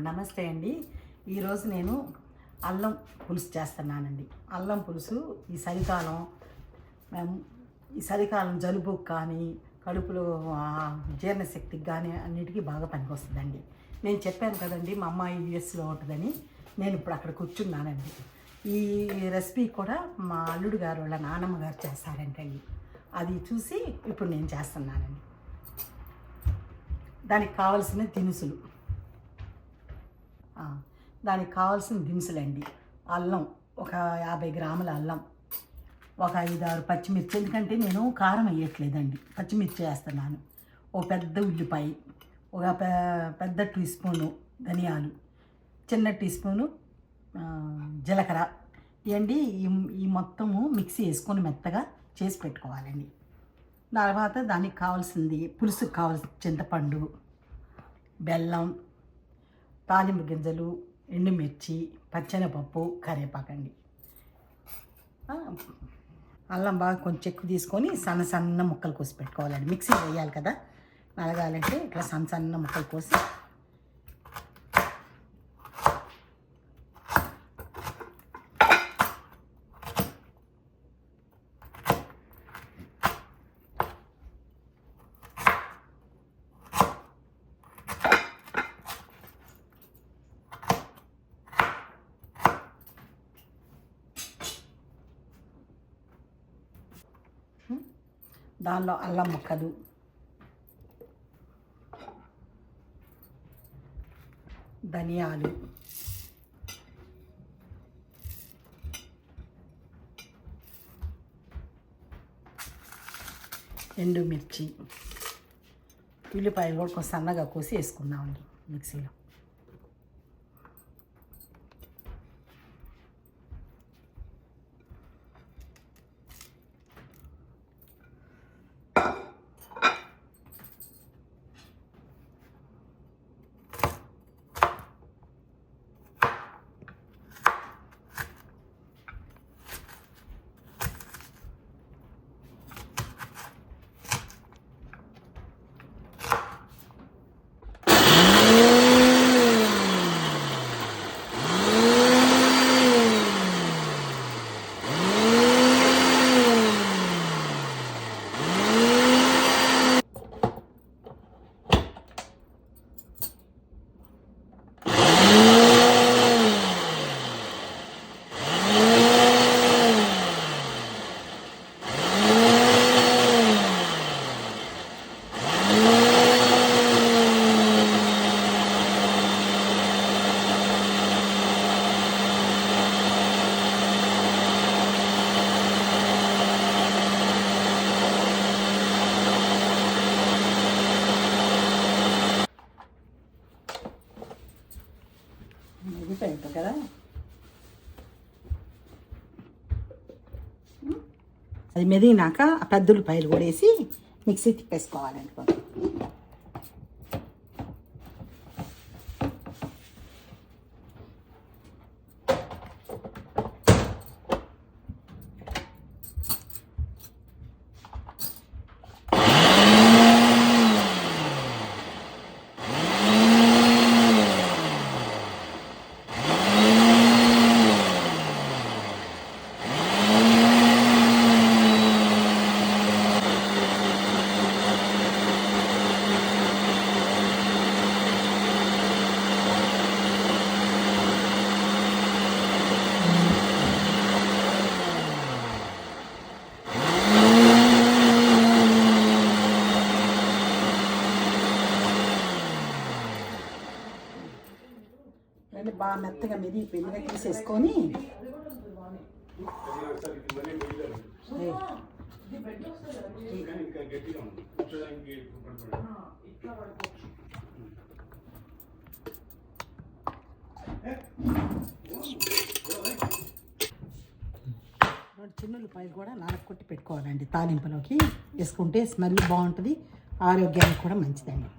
నమస్తే అండి. ఈరోజు నేను అల్లం పులుసు చేస్తున్నానండి. అల్లం పులుసు ఈ చలికాలం మేము ఈ చలికాలం జలుబుకి కానీ కడుపులో జీర్ణశక్తికి కానీ అన్నిటికీ బాగా పనికొస్తుందండి. నేను చెప్పాను కదండి మా అమ్మాయి యూఎస్లో ఉంటుందని. నేను ఇప్పుడు అక్కడ కూర్చున్నానండి. ఈ రెసిపీ కూడా మా అల్లుడు గారు వాళ్ళ నాన్నమ్మ గారు చేస్తారంటండి. అది చూసి ఇప్పుడు నేను చేస్తున్నానండి. దానికి కావలసిన దినుసులు దినుసులండి. అల్లం ఒక 50 గ్రాముల అల్లం, ఒక 5-6 పచ్చిమిర్చి, ఎందుకంటే నేను కారం వేయట్లేదండి, పచ్చిమిర్చి వేస్తున్నాను. ఒక పెద్ద ఉల్లిపాయ, ఒక పెద్ద టీ స్పూను ధనియాలు, చిన్న టీ స్పూను జీలకర్ర ఇవన్నీ ఈ మొత్తము మిక్సీ వేసుకొని మెత్తగా చేసి పెట్టుకోవాలండి. తర్వాత దానికి కావాల్సింది పులుసుకు కావాల్సిన చింతపండు, బెల్లం, తాలింపు గింజలు, ఎండుమిర్చి, పచ్చెనపప్పు, కరివేపాకండి. అల్లం బాగా కొంచెం ఎక్కువ తీసుకొని సన్న సన్న ముక్కలు కోసి పెట్టుకోవాలండి. మిక్సీ వేయాలి కదా, నలగాలంటే ఇట్లా సన్న సన్న ముక్కలు కోసి దానిలో అల్లం ముక్కలు, ధనియాలు, ఎండుమిర్చి, ఉల్లిపాయలు కూడా కొంచెం సన్నగా కోసి వేసుకుందామండి మిక్సీలో. మెదిపోయింది కదా, అది మెదిగినాక ఆ పెద్ద ఉల్లిపాయలు కూడా వేసి మిక్సీ తిప్పేసుకోవాలండి. బాగా మెత్తగా మెదిగిపోయిందిగా తీసేసుకొని చిన్నులపాయలు కూడా నానకొట్టి పెట్టుకోవాలండి. తాలింపులోకి వేసుకుంటే స్మెల్ బాగుంటుంది, ఆరోగ్యానికి కూడా మంచిదండి.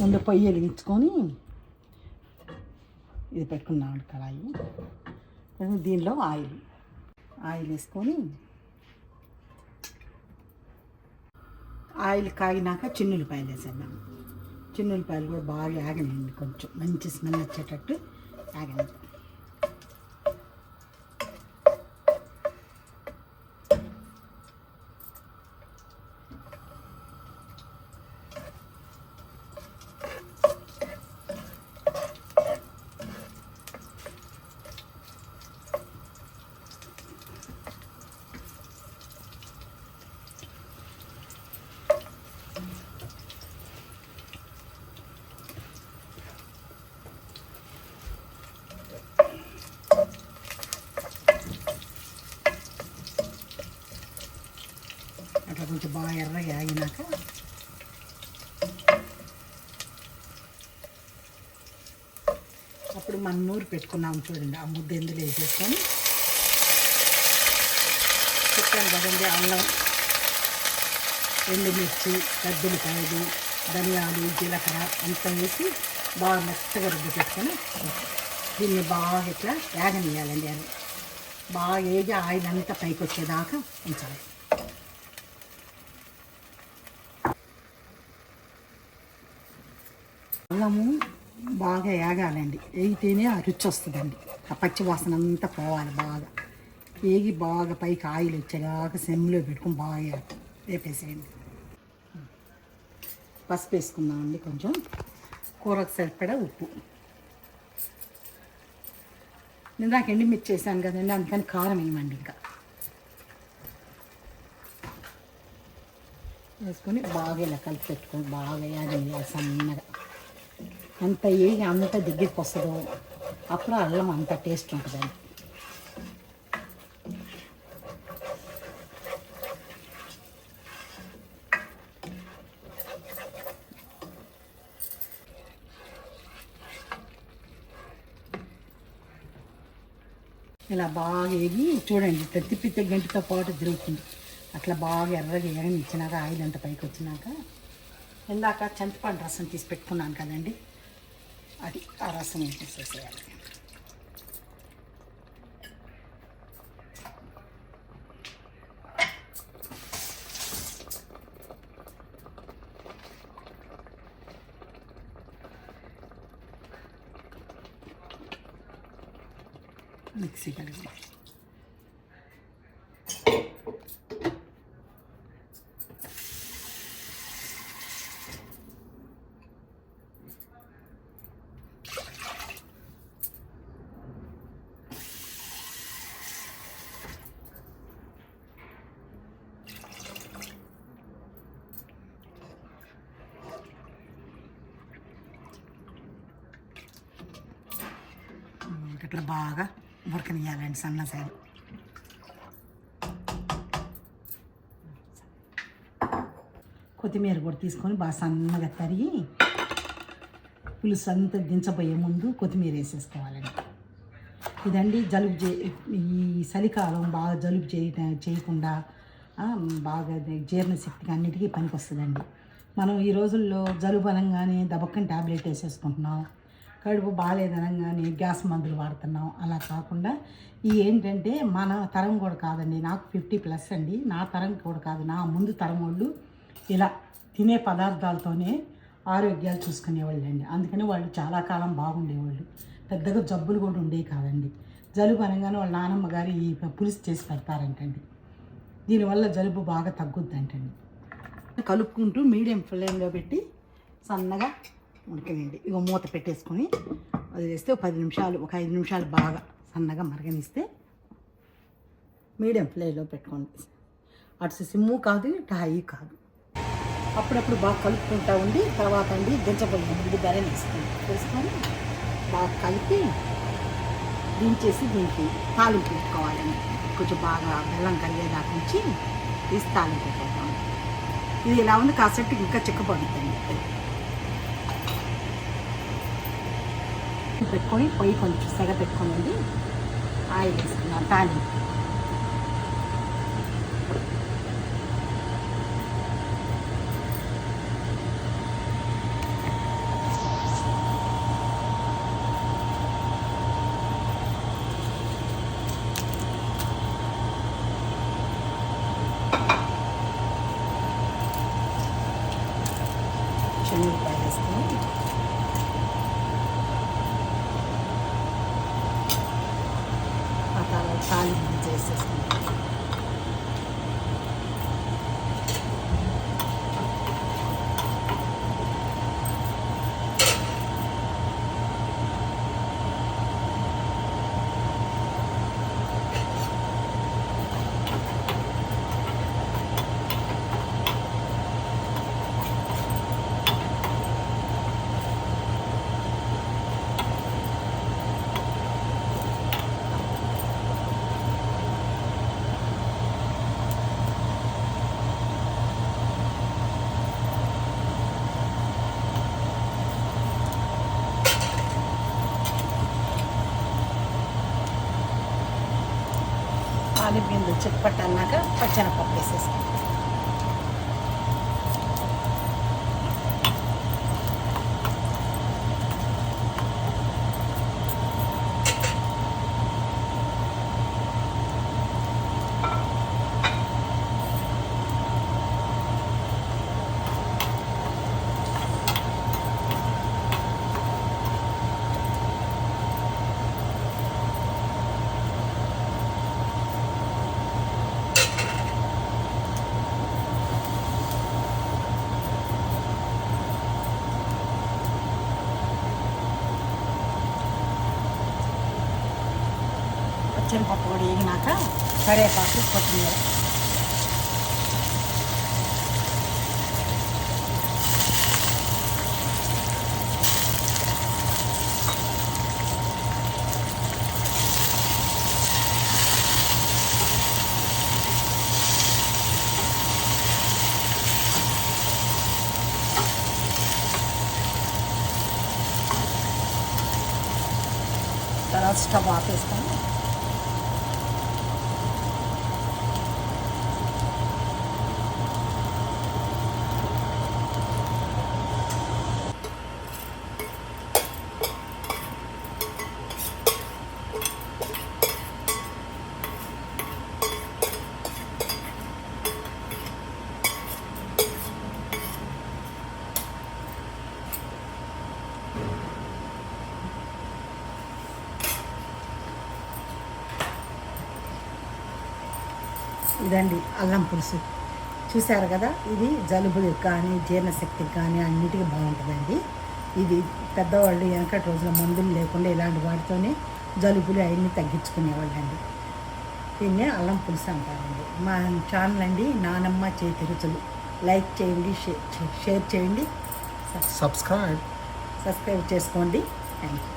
ముందు పొయ్యి వెలిగించుకొని ఇది పెట్టుకున్నాం కళాయి. దీనిలో ఆయిల్ వేసుకొని ఆయిల్ కాగినాక చిన్నులపాయలు వేసాను. చిన్న ఉల్లిపాయలు కూడా బాగా యాగనండి, కొంచెం మంచి స్మెల్ వచ్చేటట్టు యాగనండి. అట్లా కొంచెం బాగా ఎర్రగా ఆగినాక అప్పుడు మనం నూరు పెట్టుకున్నాము చూడండి, ఆ ముద్ద ఎందులో వేసేసుకొని చెప్పాను కదండి, అల్లం, ఎండుమిర్చి, కద్దులకాయలు, ధనియాలు, జీలకర్ర అంతా వేసి బాగా మెత్తగా రుబ్బు పెట్టుకొని దీన్ని బాగా ఇట్లా వేగనియాలండి. అది బాగా వేగి ఆయిల్ అంతా పైకి వచ్చేదాకా ఉంచాలి. అల్లము బాగా వేగాలండి, వేగితేనే ఆ రుచి వస్తుందండి. ఆ పచ్చి వాసన అంతా పోవాలి. బాగా వేగి బాగా పైకి ఆయిల్ వచ్చేదాకా సిమ్లో పెట్టుకుని బాగా వేపేసేయండి. పసుపు వేసుకుందామండి, కొంచెం కూరకు సరిపడా ఉప్పు. నేను నాకు ఎండుమిర్చి వేసాను కదండి, అందుకని కారం వేయమండి. ఇంకా వేసుకొని బాగా ఇలా కలిపి పెట్టుకొని బాగా వేయాలి సన్నగా. ఎంత వేగి అంత దగ్గరికి వస్తుందో అప్పుడు అల్లం అంత టేస్ట్ ఉంటుందండి. ఇలా బాగా వేగి చూడండి, తిప్పి గంటితో పాటు తిరుగుతుంది. అట్లా బాగా ఎర్రగా ఇచ్చినాక ఆయిల్ అంత పైకి వచ్చినాక ఇందాక చింతపండు రసం తీసి పెట్టుకున్నాను కదండి, అది ఆ రసం వేసేసేయాలి. మిక్సీ కలిగి ఇట్లా బాగా ఉడకనియాలండి సన్న సైడ్. కొత్తిమీర కూడా తీసుకొని బాగా సన్నగా తరిగి పులుసు అంతా దించబోయే ముందు కొత్తిమీర వేసేసుకోవాలండి. ఇదండి జలుబు ఈ చలికాలం బాగా జలుబు చేయకుండా బాగా జీర్ణశక్తికి అన్నిటికీ పనికి వస్తుందండి. మనం ఈ రోజుల్లో జలుబు అనగానే దబక్కని ట్యాబ్లెట్ వేసేసుకుంటున్నాం, కడుపు బాగాలేదనగానే గ్యాస్ మందులు వాడుతున్నాం. అలా కాకుండా ఈ ఏంటంటే మన తరం కూడా కాదండి, నాకు 50+ అండి, నా తరం కూడా కాదు, నా ముందు తరం వాళ్ళు ఇలా తినే పదార్థాలతోనే ఆరోగ్యాలు చూసుకునేవాళ్ళు అండి. అందుకని వాళ్ళు చాలా కాలం బాగుండేవాళ్ళు, పెద్దగా జబ్బులు కూడా ఉండేవి కాదండి. జలుబు అనగానే వాళ్ళ నానమ్మ గారు ఈ పులుసు చేసి పెడతారంటండి, దీనివల్ల జలుబు బాగా తగ్గుద్దంటండి. కలుపుకుంటూ మీడియం ఫ్లేమ్లో పెట్టి సన్నగా ఉడకనండి. ఇక మూత పెట్టేసుకొని అది వేస్తే ఒక 10 నిమిషాలు, ఒక 5 నిమిషాలు బాగా సన్నగా మరగనిస్తే మీడియం ఫ్లేమ్లో పెట్టుకోండి. అటు సిమ్ము కాదు, ఇటు హై కాదు. అప్పుడప్పుడు బాగా కలుపుకుంటూ ఉండి తర్వాత అండి దించబోయే ముందు బెల్లం వేసుకొని బాగా కలిపి దించేసి దీనికి తాలింపు పెట్టుకోవాలండి. కొంచెం బాగా బెల్లం కలిగేదాకా నుంచి తీసి తాలింపు పెట్టేద్దాం. ఇది ఇలా ఉంది, కాసేపు ఇంకా చిక్కబడుతుంది. పెట్టుకొని పొయ్యి కొంచెం సెగ పెట్టుకోనండి, ఆయిల్ వేసుకున్నాం తాలింపు. శనగపాయలు వేసుకొని తాలింపు చేసేసుకుంటాం. తాలింపు గింజలు చిక్కపట్టన్నాక పచ్చెనపప్పు వేసేసుకుంటాం. పచ్చెనపప్పు కూడా వేగినాక కరివేపాకు కొత్తిమీర తర్వాత స్టవ్ ఆపేస్తాము. ఇదండి అల్లం పులుసు. చూశారు కదా, ఇది జలుబులకు కానీ జీర్ణశక్తికి కానీ అన్నిటికీ బాగుంటుందండి. ఇది పెద్దవాళ్ళు వెనకటి రోజుల మందులు లేకుండా ఇలాంటి వాటితోనే జలుబులు అవన్నీ తగ్గించుకునేవాళ్ళండి. దీన్నే అల్లం పులుసు అంటారండి. మా ఛానల్ అండి నానమ్మ చేతి రుచులు. లైక్ చేయండి, షేర్ చేయండి, సబ్స్క్రైబ్ చేసుకోండి. Thank you.